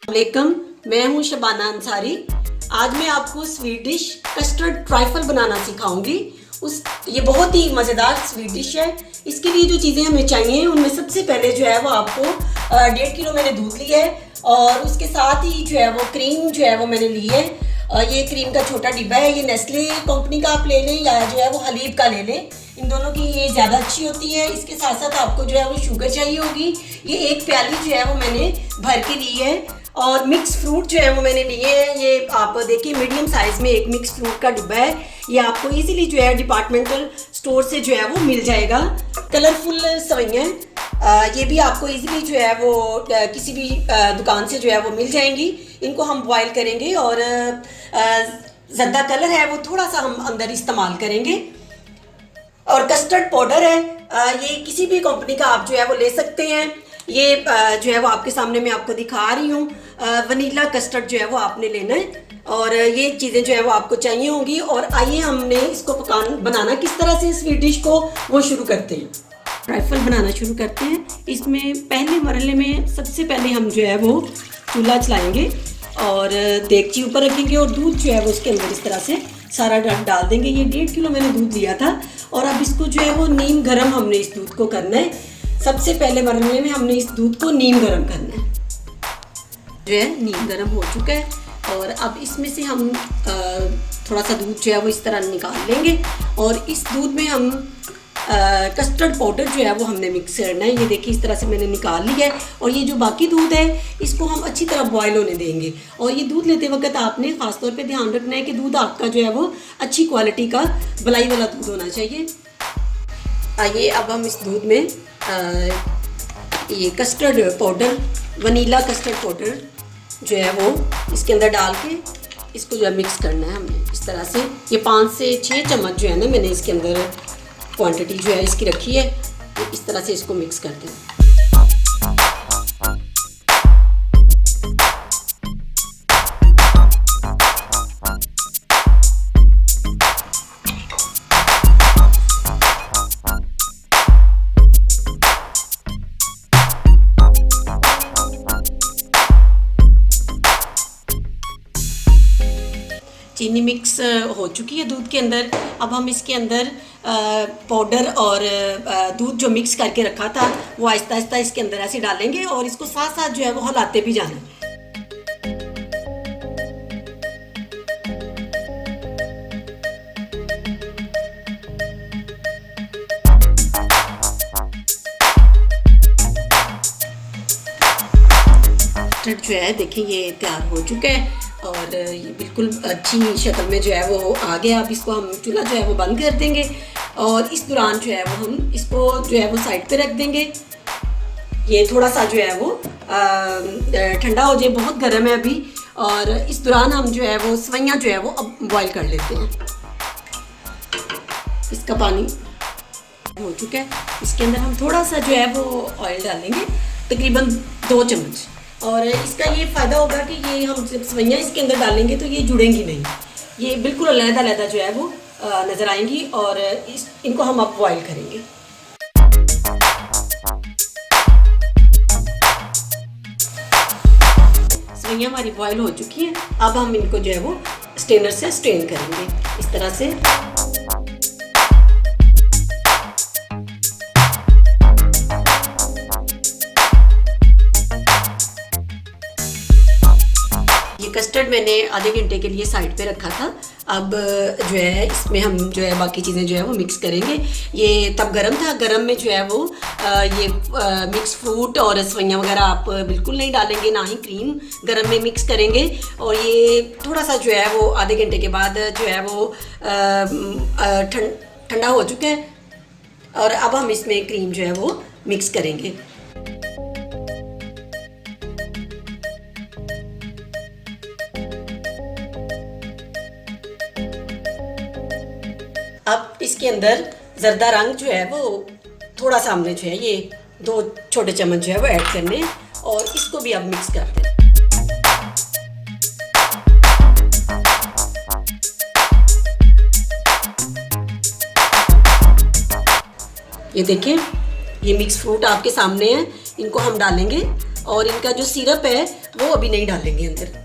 वालेकुम, मैं हूं शबाना अंसारी। आज मैं आपको स्वीट डिश कस्टर्ड ट्राइफल बनाना सिखाऊंगी। ये बहुत ही मज़ेदार स्वीट डिश है। इसके लिए जो चीज़ें हमें चाहिए उनमें सबसे पहले जो है वो आपको 1.5 किलो मैंने दूध लिया है और उसके साथ ही जो है वो क्रीम जो है वो मैंने ली है। ये क्रीम का छोटा डिब्बा है, ये नेस्ले कंपनी का आप ले लें या जो है वो हलीब का ले लें, इन दोनों की ये ज़्यादा अच्छी होती है। इसके साथ साथ आपको जो है वो शुगर चाहिए होगी। ये एक प्याली जो है वो मैंने भर के ली है और मिक्स फ्रूट जो है वो मैंने लिए हैं। ये आप देखिए मीडियम साइज़ में एक मिक्स फ्रूट का डिब्बा है। ये आपको इजीली जो है डिपार्टमेंटल स्टोर से जो है वो मिल जाएगा। कलरफुल सवैयाँ ये भी आपको इजीली जो है वो किसी भी दुकान से जो है वो मिल जाएंगी। इनको हम बॉईल करेंगे और ज़्यादा कलर है वो थोड़ा सा हम अंदर इस्तेमाल करेंगे। और कस्टर्ड पाउडर है, ये किसी भी कंपनी का आप जो है वो ले सकते हैं। ये जो है वो आपके सामने मैं आपको दिखा रही हूँ। वनीला कस्टर्ड जो है वो आपने लेना है और ये चीज़ें जो है वो आपको चाहिए होंगी। और आइए हमने इसको बनाना किस तरह से स्वीट डिश को वो शुरू करते हैं। ट्राइफल बनाना शुरू करते हैं। इसमें पहले मरहले में सबसे पहले हम जो है वो चूल्हा चलाएंगे और देगची ऊपर रखेंगे और दूध जो है वो उसके अंदर इस तरह से सारा डाल देंगे। ये 1.5 किलो मैंने दूध लिया था और अब इसको जो है वो नीम गरम हमने इस दूध को करना है। सबसे पहले मरहले में हमने इस दूध को नीम गरम करना है। जो है नीम गरम हो चुका है और अब इसमें से हम थोड़ा सा दूध जो है वो इस तरह निकाल लेंगे और इस दूध में हम कस्टर्ड पाउडर जो है वो हमने मिक्स करना है। ये देखिए इस तरह से मैंने निकाल लिया है और ये जो बाकी दूध है इसको हम अच्छी तरह बॉयल होने देंगे। और ये दूध लेते वक्त आपने ख़ास तौर पे ध्यान रखना है कि दूध आपका जो है वो अच्छी क्वालिटी का मलाई वाला दूध होना चाहिए। आइए अब हम इस दूध में ये custard powder, vanilla custard powder जो है वो इसके अंदर डाल के इसको जो है मिक्स करना है हमने इस तरह से। ये 5 से 6 चम्मच जो है ना मैंने इसके अंदर क्वांटिटी जो है इसकी रखी है। इस तरह से इसको मिक्स करते हैं। चीनी मिक्स हो चुकी है दूध के अंदर। अब हम इसके अंदर पाउडर और दूध जो मिक्स करके रखा था वो आहिस्ता आहिस्ता इसके अंदर ऐसे डालेंगे और इसको साथ साथ जो है वो हिलाते भी जाना है। जो है देखिए ये तैयार हो चुका है और ये बिल्कुल अच्छी शक्ल में जो है वो आ गया। अब इसको हम चूल्हा जो है वो बंद कर देंगे और इस दौरान जो है वो हम इसको जो है वो साइड पे रख देंगे। ये थोड़ा सा जो है वो ठंडा हो जाए, बहुत गर्म है अभी। और इस दौरान हम जो है वो सवैयाँ जो है वो अब बॉईल कर लेते हैं। इसका पानी हो चुका है, इसके अंदर हम थोड़ा सा जो है वो ऑयल डालेंगे, तकरीबन 2 चम्मच। और इसका ये फ़ायदा होगा कि ये हम जब सवैयाँ इसके अंदर डालेंगे तो ये जुड़ेंगी नहीं, ये बिल्कुल अलग-अलग जो है वो नज़र आएंगी। और इनको हम अब बॉईल करेंगे। सवैयाँ हमारी बॉईल हो चुकी हैं। अब हम इनको जो है वो स्ट्रेनर से स्ट्रेन करेंगे इस तरह से। कस्टर्ड मैंने आधे घंटे के लिए साइड पे रखा था। अब जो है इसमें हम जो है बाकी चीज़ें जो है वो मिक्स करेंगे। ये तब गरम था, गरम में जो है वो ये मिक्स फ्रूट और सवैयाँ वगैरह आप बिल्कुल नहीं डालेंगे, ना ही क्रीम गरम में मिक्स करेंगे। और ये थोड़ा सा जो है वो आधे घंटे के बाद जो है वो ठंडा हो चुका है और अब हम इसमें क्रीम जो है वो मिक्स करेंगे। अब इसके अंदर ज़र्दा रंग जो है वो थोड़ा सा हमने जो है ये 2 छोटे चम्मच जो है वो ऐड करने और इसको भी अब मिक्स कर दें। ये देखिए ये मिक्स फ्रूट आपके सामने है, इनको हम डालेंगे और इनका जो सिरप है वो अभी नहीं डालेंगे अंदर।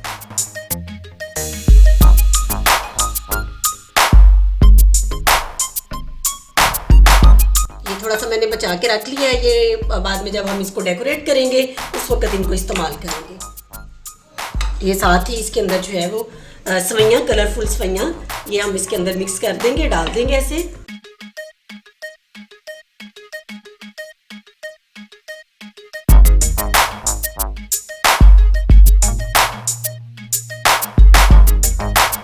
ये थोड़ा सा मैंने बचा के रख लिया है, ये बाद में जब हम इसको डेकोरेट करेंगे उस वक्त इनको इस्तेमाल करेंगे। ये साथ ही इसके अंदर जो है वो सवैयाँ, कलरफुल सवैयाँ, ये हम इसके अंदर मिक्स कर देंगे, डाल देंगे ऐसे।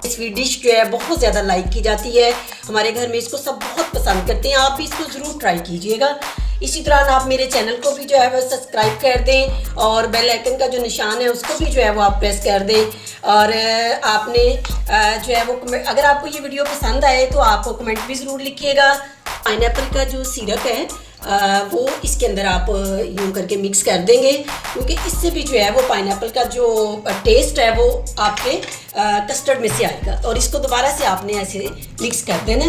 स्वीट डिश जो है बहुत ज़्यादा लाइक की जाती है हमारे घर में, इसको सब बहुत पसंद करते हैं। आप भी इसको ज़रूर ट्राई कीजिएगा। इसी तरह आप मेरे चैनल को भी जो है वो सब्सक्राइब कर दें और बेल आइकन का जो निशान है उसको भी जो है वो आप प्रेस कर दें। और आपने जो है वो अगर आपको ये वीडियो पसंद आए तो आप कमेंट भी ज़रूर लिखिएगा। पाइनएप्पल का जो सिरप है वो इसके अंदर आप यूँ करके मिक्स कर देंगे, क्योंकि इससे भी जो है वो पाइनएप्पल का जो टेस्ट है वो आपके कस्टर्ड में से आएगा। और इसको दोबारा से आपने ऐसे मिक्स कर देना।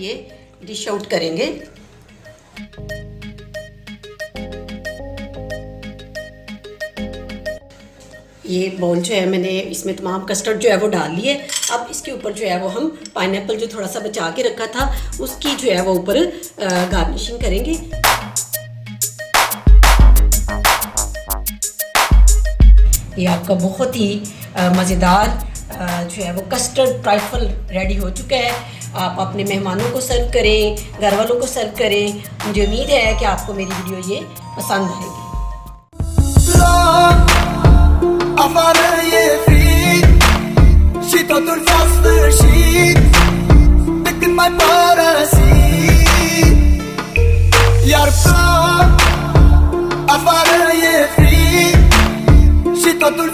ये डिश आउट करेंगे। ये बाउल जो है मैंने इसमें तमाम कस्टर्ड जो है वो डाल लिए। अब इसके ऊपर जो है वो हम पाइनएप्पल जो थोड़ा सा बचा के रखा था उसकी जो है वो ऊपर गार्निशिंग करेंगे। ये आपका बहुत ही मज़ेदार जो है वो कस्टर्ड ट्राइफल रेडी हो चुका है। आप अपने मेहमानों को सर्व करें, घर वालों को सर्व करें। मुझे उम्मीद है कि आपको मेरी वीडियो ये पसंद आएगी। varje frid Shit att du fast för shit Vilken mig parasit Jag är bra Att varje frid Shit att du